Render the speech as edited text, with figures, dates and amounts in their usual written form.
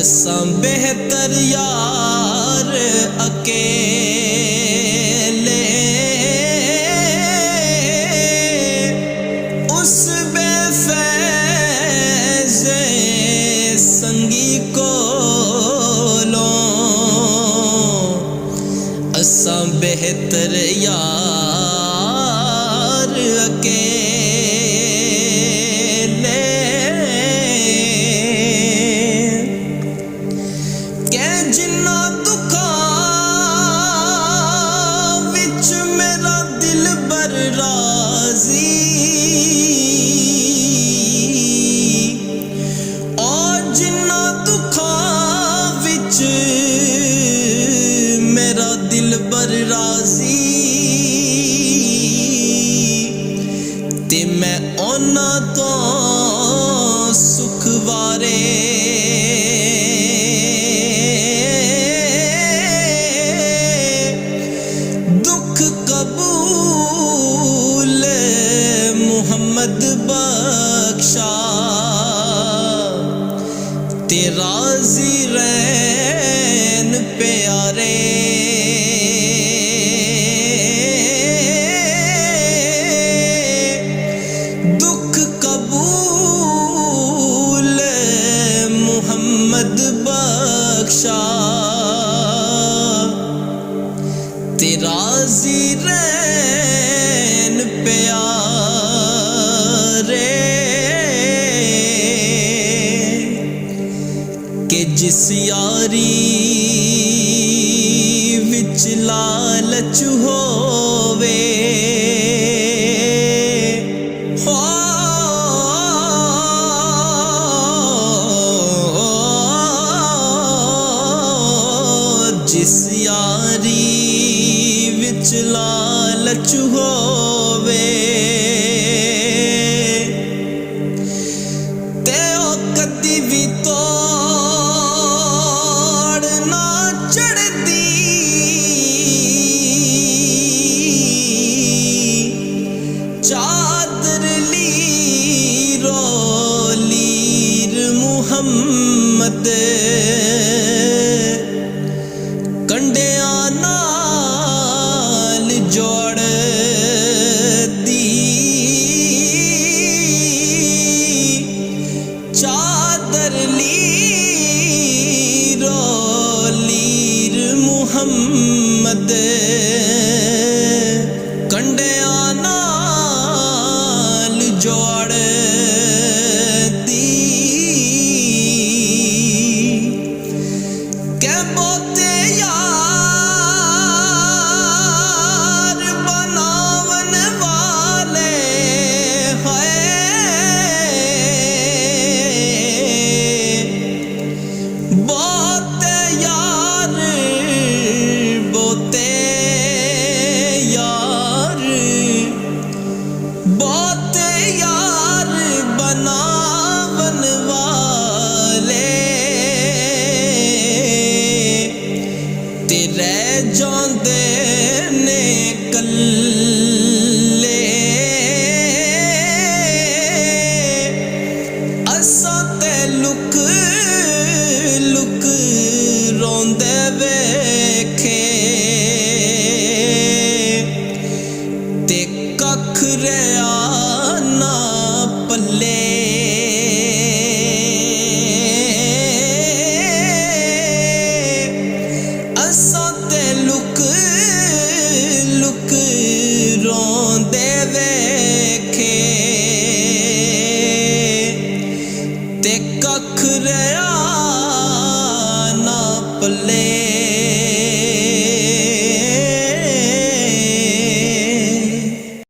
असां बेहतर यार अकेले उस बेफैज़े संगी कोलों असां बेहतर यार अकेले के जिन्ना दुखां विच मेरा दिल बर राज़ी और जिन्ना दुखां विच मेरा दिल बर राज़ी ते मैं उन्हां तो सुख वारे दुख कबूल मुहम्मद बख्शा ते राज़ी रहन प्यारे दुख कबूल मुहम्मद बख्शा ते राज़ी रहन प्यारे के जिस यारी विच लालच होवे जिस यारी विच लालच होवे ते ओ कदी भी तोड़ ना चढ़दी चादर लीरो लीर मुहम्मद कंडियां नाल जोड़ दी चादर लीरो लीर मुहम्मद कंडियां नाल जोड़ दी के बोते यार बनावन वाले बोते यार बोते यार बोते यार बनावन वाले ते रह जांदे ने कल्ले असां ते लुक लुक रोंदे वेखे ते कख रहा ना पल्ले असां ते लुक लुक रोंदे वेखे ते कख रहा ना पल्ले।